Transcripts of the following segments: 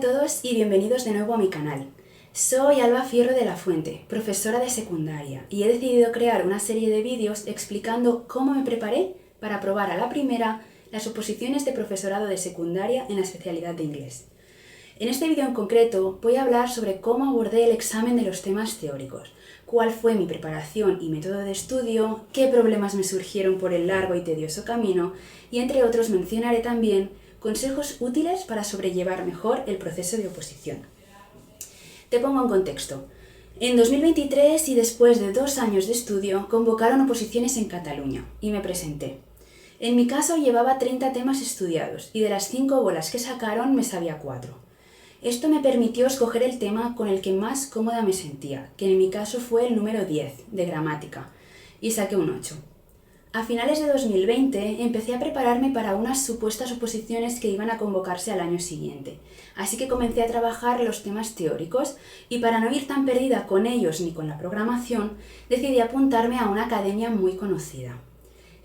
todos y bienvenidos de nuevo a mi canal. Soy Alba Fierro de la Fuente, profesora de secundaria, y he decidido crear una serie de vídeos explicando cómo me preparé para aprobar a la primera las oposiciones de profesorado de secundaria en la especialidad de inglés. En este vídeo en concreto voy a hablar sobre cómo abordé el examen de los temas teóricos, cuál fue mi preparación y método de estudio, qué problemas me surgieron por el largo y tedioso camino, y entre otros mencionaré también consejos útiles para sobrellevar mejor el proceso de oposición. Te pongo en contexto. En 2023 y después de 2 años de estudio, convocaron oposiciones en Cataluña y me presenté. En mi caso llevaba 30 temas estudiados y de las 5 bolas que sacaron me sabía 4. Esto me permitió escoger el tema con el que más cómoda me sentía, que en mi caso fue el número 10, de gramática, y saqué un 8. A finales de 2020 empecé a prepararme para unas supuestas oposiciones que iban a convocarse al año siguiente, así que comencé a trabajar los temas teóricos y para no ir tan perdida con ellos ni con la programación, decidí apuntarme a una academia muy conocida.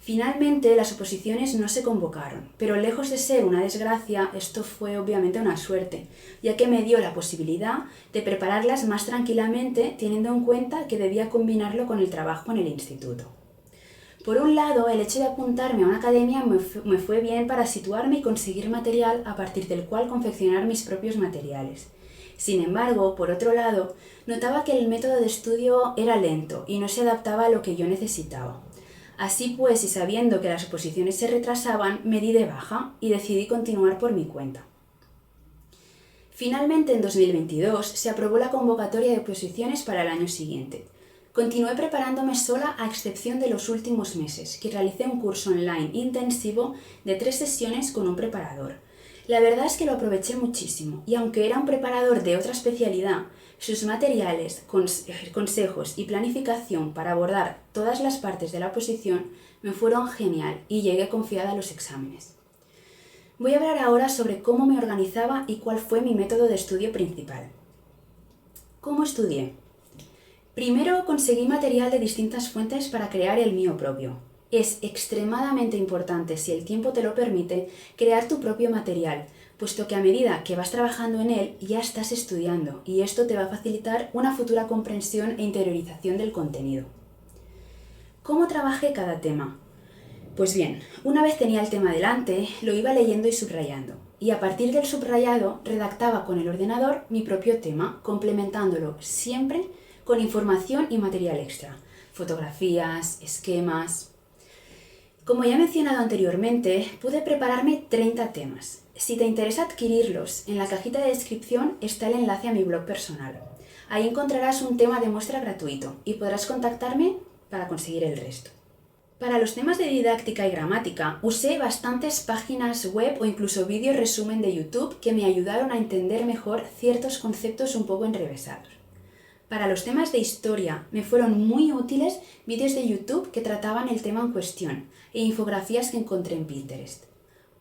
Finalmente las oposiciones no se convocaron, pero lejos de ser una desgracia, esto fue obviamente una suerte, ya que me dio la posibilidad de prepararlas más tranquilamente teniendo en cuenta que debía combinarlo con el trabajo en el instituto. Por un lado, el hecho de apuntarme a una academia me fue bien para situarme y conseguir material a partir del cual confeccionar mis propios materiales. Sin embargo, por otro lado, notaba que el método de estudio era lento y no se adaptaba a lo que yo necesitaba. Así pues, y sabiendo que las oposiciones se retrasaban, me di de baja y decidí continuar por mi cuenta. Finalmente, en 2022, se aprobó la convocatoria de oposiciones para el año siguiente. Continué preparándome sola a excepción de los últimos meses, que realicé un curso online intensivo de 3 sesiones con un preparador. La verdad es que lo aproveché muchísimo y aunque era un preparador de otra especialidad, sus materiales, consejos y planificación para abordar todas las partes de la oposición me fueron genial y llegué confiada a los exámenes. Voy a hablar ahora sobre cómo me organizaba y cuál fue mi método de estudio principal. ¿Cómo estudié? Primero conseguí material de distintas fuentes para crear el mío propio. Es extremadamente importante, si el tiempo te lo permite, crear tu propio material, puesto que a medida que vas trabajando en él ya estás estudiando y esto te va a facilitar una futura comprensión e interiorización del contenido. ¿Cómo trabajé cada tema? Pues bien, una vez tenía el tema delante, lo iba leyendo y subrayando, y a partir del subrayado redactaba con el ordenador mi propio tema, complementándolo siempre con información y material extra, fotografías, esquemas. Como ya he mencionado anteriormente, pude prepararme 30 temas. Si te interesa adquirirlos, en la cajita de descripción está el enlace a mi blog personal. Ahí encontrarás un tema de muestra gratuito y podrás contactarme para conseguir el resto. Para los temas de didáctica y gramática, usé bastantes páginas web o incluso vídeos resumen de YouTube que me ayudaron a entender mejor ciertos conceptos un poco enrevesados. Para los temas de historia me fueron muy útiles vídeos de YouTube que trataban el tema en cuestión e infografías que encontré en Pinterest.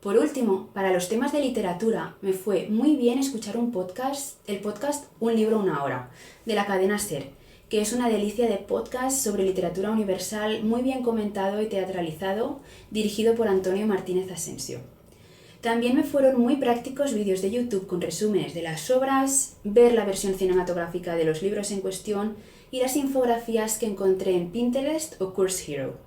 Por último, para los temas de literatura me fue muy bien escuchar el podcast Un libro, una hora, de la cadena SER, que es una delicia de podcast sobre literatura universal muy bien comentado y teatralizado, dirigido por Antonio Martínez Asensio. También me fueron muy prácticos vídeos de YouTube con resúmenes de las obras, ver la versión cinematográfica de los libros en cuestión y las infografías que encontré en Pinterest o Course Hero.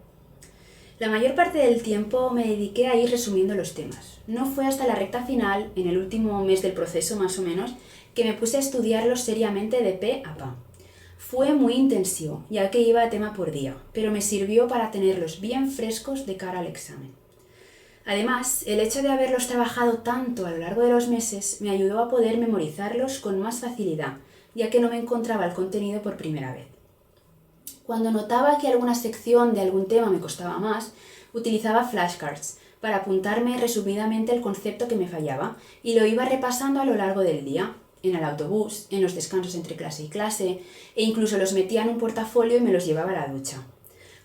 La mayor parte del tiempo me dediqué a ir resumiendo los temas. No fue hasta la recta final, en el último mes del proceso más o menos, que me puse a estudiarlos seriamente de pe a pa. Fue muy intensivo, ya que iba a tema por día, pero me sirvió para tenerlos bien frescos de cara al examen. Además, el hecho de haberlos trabajado tanto a lo largo de los meses me ayudó a poder memorizarlos con más facilidad, ya que no me encontraba el contenido por primera vez. Cuando notaba que alguna sección de algún tema me costaba más, utilizaba flashcards para apuntarme resumidamente el concepto que me fallaba y lo iba repasando a lo largo del día, en el autobús, en los descansos entre clase y clase, e incluso los metía en un portafolio y me los llevaba a la ducha.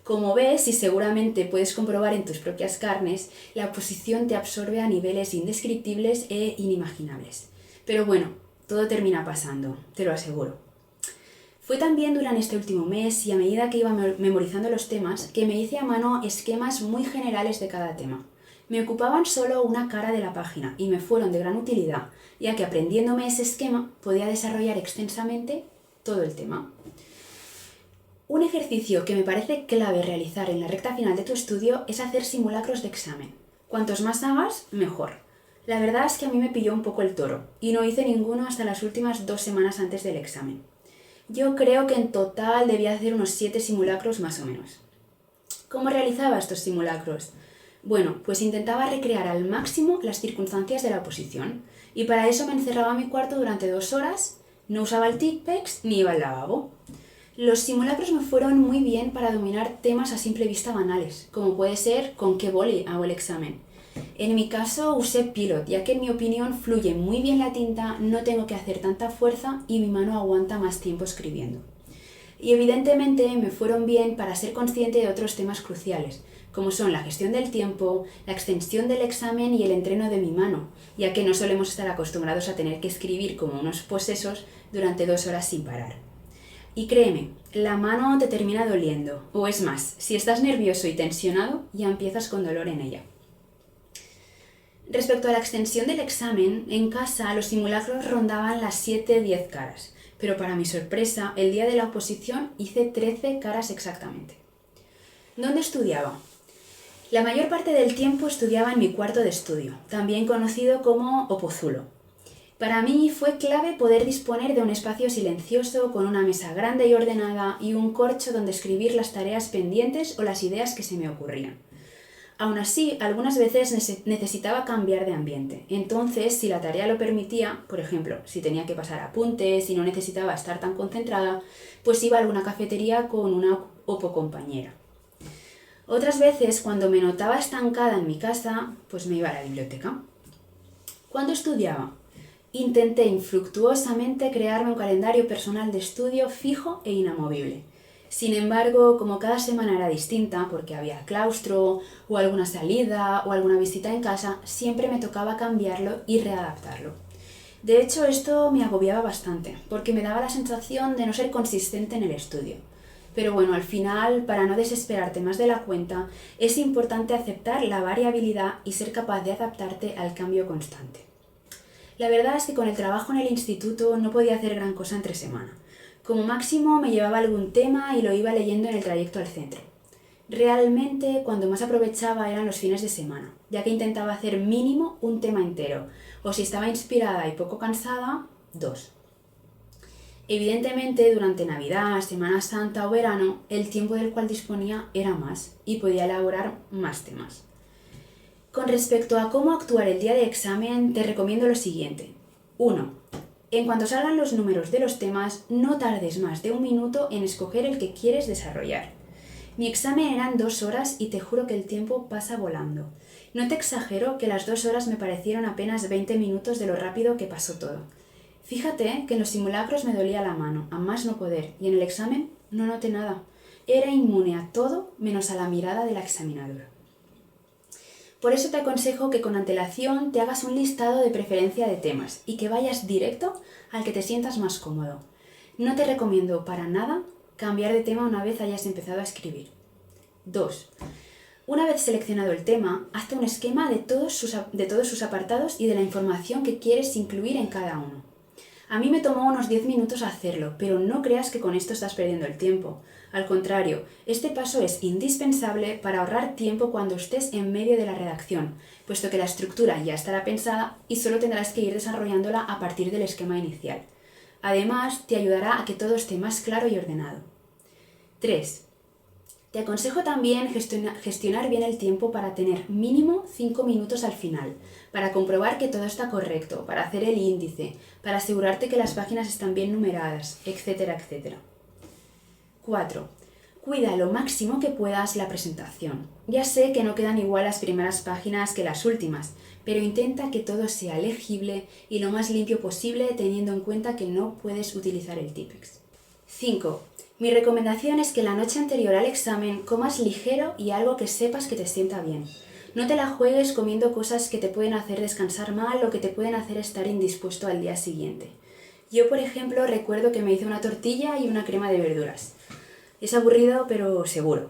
Como ves, y seguramente puedes comprobar en tus propias carnes, la oposición te absorbe a niveles indescriptibles e inimaginables. Pero bueno, todo termina pasando, te lo aseguro. Fue también durante este último mes y a medida que iba memorizando los temas que me hice a mano esquemas muy generales de cada tema, Me ocupaban solo una cara de la página y me fueron de gran utilidad, ya que aprendiéndome ese esquema podía desarrollar extensamente todo el tema. Un ejercicio que me parece clave realizar en la recta final de tu estudio es hacer simulacros de examen. Cuantos más hagas, mejor. La verdad es que a mí me pilló un poco el toro y no hice ninguno hasta las últimas 2 semanas antes del examen. Yo creo que en total debía hacer unos 7 simulacros más o menos. ¿Cómo realizaba estos simulacros? Bueno, pues intentaba recrear al máximo las circunstancias de la oposición y para eso me encerraba en mi cuarto durante 2 horas, no usaba el Tipex ni iba al lavabo. Los simulacros me fueron muy bien para dominar temas a simple vista banales, como puede ser con qué boli hago el examen. En mi caso usé Pilot, ya que en mi opinión fluye muy bien la tinta, no tengo que hacer tanta fuerza y mi mano aguanta más tiempo escribiendo. Y evidentemente me fueron bien para ser consciente de otros temas cruciales, como son la gestión del tiempo, la extensión del examen y el entreno de mi mano, ya que no solemos estar acostumbrados a tener que escribir como unos posesos durante 2 horas sin parar. Y créeme, la mano te termina doliendo, o es más, si estás nervioso y tensionado, ya empiezas con dolor en ella. Respecto a la extensión del examen, en casa los simulacros rondaban las 7-10 caras, pero para mi sorpresa, el día de la oposición hice 13 caras exactamente. ¿Dónde estudiaba? La mayor parte del tiempo estudiaba en mi cuarto de estudio, también conocido como opozulo. Para mí fue clave poder disponer de un espacio silencioso con una mesa grande y ordenada y un corcho donde escribir las tareas pendientes o las ideas que se me ocurrían. Aún así, algunas veces necesitaba cambiar de ambiente. Entonces, si la tarea lo permitía, por ejemplo, si tenía que pasar apuntes y no necesitaba estar tan concentrada, pues iba a alguna cafetería con una opocompañera. Otras veces, cuando me notaba estancada en mi casa, pues me iba a la biblioteca. ¿Cuándo estudiaba? Intenté infructuosamente crearme un calendario personal de estudio fijo e inamovible. Sin embargo, como cada semana era distinta, porque había claustro, o alguna salida, o alguna visita en casa, siempre me tocaba cambiarlo y readaptarlo. De hecho, esto me agobiaba bastante, porque me daba la sensación de no ser consistente en el estudio. Pero bueno, al final, para no desesperarte más de la cuenta, es importante aceptar la variabilidad y ser capaz de adaptarte al cambio constante. La verdad es que con el trabajo en el instituto no podía hacer gran cosa entre semana. Como máximo me llevaba algún tema y lo iba leyendo en el trayecto al centro. Realmente cuando más aprovechaba eran los fines de semana, ya que intentaba hacer mínimo un tema entero, o si estaba inspirada y poco cansada, 2. Evidentemente durante Navidad, Semana Santa o verano, el tiempo del cual disponía era más y podía elaborar más temas. Con respecto a cómo actuar el día de examen, te recomiendo lo siguiente. 1. En cuanto salgan los números de los temas, no tardes más de 1 minuto en escoger el que quieres desarrollar. Mi examen eran 2 horas y te juro que el tiempo pasa volando. No te exagero que las 2 horas me parecieron apenas 20 minutos de lo rápido que pasó todo. Fíjate que en los simulacros me dolía la mano, a más no poder, y en el examen no noté nada. Era inmune a todo menos a la mirada de la examinadora. Por eso te aconsejo que con antelación te hagas un listado de preferencia de temas y que vayas directo al que te sientas más cómodo. No te recomiendo para nada cambiar de tema una vez hayas empezado a escribir. 2. Una vez seleccionado el tema, hazte un esquema de todos sus apartados y de la información que quieres incluir en cada uno. A mí me tomó unos 10 minutos hacerlo, pero no creas que con esto estás perdiendo el tiempo. Al contrario, este paso es indispensable para ahorrar tiempo cuando estés en medio de la redacción, puesto que la estructura ya estará pensada y solo tendrás que ir desarrollándola a partir del esquema inicial. Además, te ayudará a que todo esté más claro y ordenado. 3. Te aconsejo también gestionar bien el tiempo para tener mínimo 5 minutos al final, para comprobar que todo está correcto, para hacer el índice, para asegurarte que las páginas están bien numeradas, etcétera, etcétera. 4. Cuida lo máximo que puedas la presentación. Ya sé que no quedan igual las primeras páginas que las últimas, pero intenta que todo sea legible y lo más limpio posible teniendo en cuenta que no puedes utilizar el Tipex. 5. Mi recomendación es que la noche anterior al examen comas ligero y algo que sepas que te sienta bien. No te la juegues comiendo cosas que te pueden hacer descansar mal o que te pueden hacer estar indispuesto al día siguiente. Yo, por ejemplo, recuerdo que me hice una tortilla y una crema de verduras. Es aburrido, pero seguro.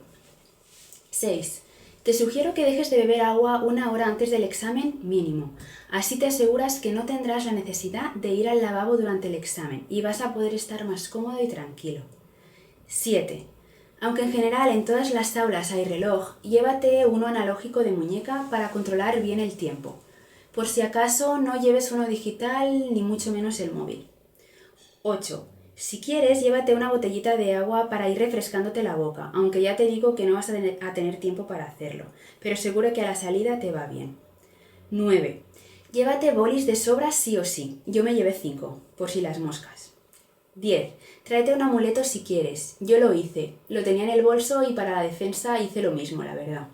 6. Te sugiero que dejes de beber agua 1 hora antes del examen mínimo. Así te aseguras que no tendrás la necesidad de ir al lavabo durante el examen y vas a poder estar más cómodo y tranquilo. 7. Aunque en general en todas las aulas hay reloj, llévate uno analógico de muñeca para controlar bien el tiempo. Por si acaso no lleves uno digital ni mucho menos el móvil. 8. Si quieres, llévate una botellita de agua para ir refrescándote la boca, aunque ya te digo que no vas a tener tiempo para hacerlo, pero seguro que a la salida te va bien. 9. Llévate bolis de sobra sí o sí. Yo me llevé 5, por si las moscas. 10. Tráete un amuleto si quieres. Yo lo hice. Lo tenía en el bolso y para la defensa hice lo mismo, la verdad.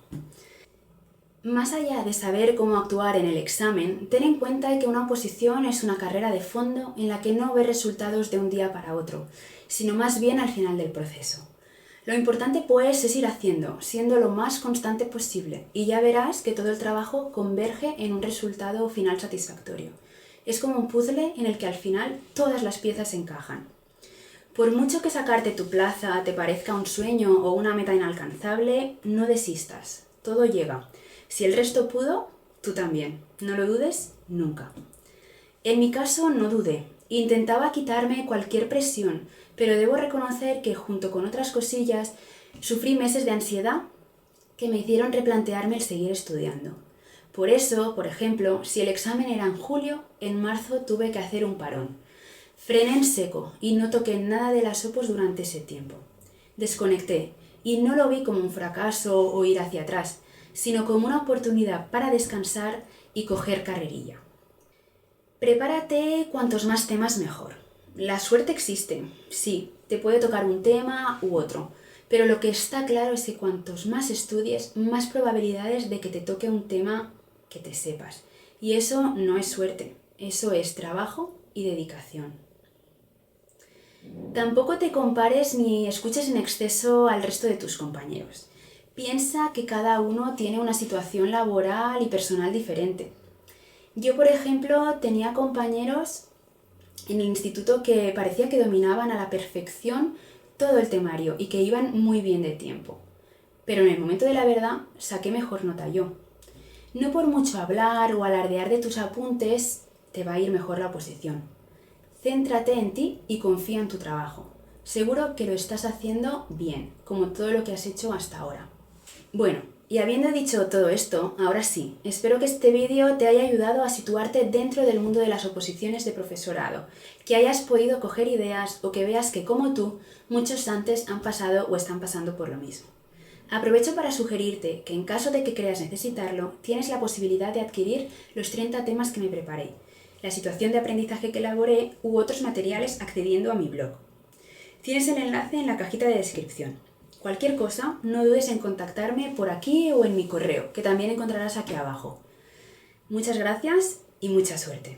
Más allá de saber cómo actuar en el examen, ten en cuenta que una oposición es una carrera de fondo en la que no ves resultados de un día para otro, sino más bien al final del proceso. Lo importante pues es ir haciendo, siendo lo más constante posible, y ya verás que todo el trabajo converge en un resultado final satisfactorio. Es como un puzzle en el que al final todas las piezas encajan. Por mucho que sacarte tu plaza te parezca un sueño o una meta inalcanzable, no desistas, todo llega. Si el resto pudo, tú también. No lo dudes nunca. En mi caso no dudé. Intentaba quitarme cualquier presión, pero debo reconocer que junto con otras cosillas sufrí meses de ansiedad que me hicieron replantearme el seguir estudiando. Por eso, por ejemplo, si el examen era en julio, en marzo tuve que hacer un parón. Frené en seco y no toqué nada de las opos durante ese tiempo. Desconecté y no lo vi como un fracaso o ir hacia atrás, sino como una oportunidad para descansar y coger carrerilla. Prepárate cuantos más temas mejor. La suerte existe, sí, te puede tocar un tema u otro, pero lo que está claro es que cuantos más estudies, más probabilidades de que te toque un tema que te sepas. Y eso no es suerte, eso es trabajo y dedicación. Tampoco te compares ni escuches en exceso al resto de tus compañeros. Piensa que cada uno tiene una situación laboral y personal diferente. Yo, por ejemplo, tenía compañeros en el instituto que parecía que dominaban a la perfección todo el temario y que iban muy bien de tiempo. Pero en el momento de la verdad saqué mejor nota yo. No por mucho hablar o alardear de tus apuntes te va a ir mejor la oposición. Céntrate en ti y confía en tu trabajo. Seguro que lo estás haciendo bien, como todo lo que has hecho hasta ahora. Bueno, y habiendo dicho todo esto, ahora sí, espero que este vídeo te haya ayudado a situarte dentro del mundo de las oposiciones de profesorado, que hayas podido coger ideas o que veas que, como tú, muchos antes han pasado o están pasando por lo mismo. Aprovecho para sugerirte que en caso de que creas necesitarlo, tienes la posibilidad de adquirir los 30 temas que me preparé, la situación de aprendizaje que elaboré u otros materiales accediendo a mi blog. Tienes el enlace en la cajita de descripción. Cualquier cosa, no dudes en contactarme por aquí o en mi correo, que también encontrarás aquí abajo. Muchas gracias y mucha suerte.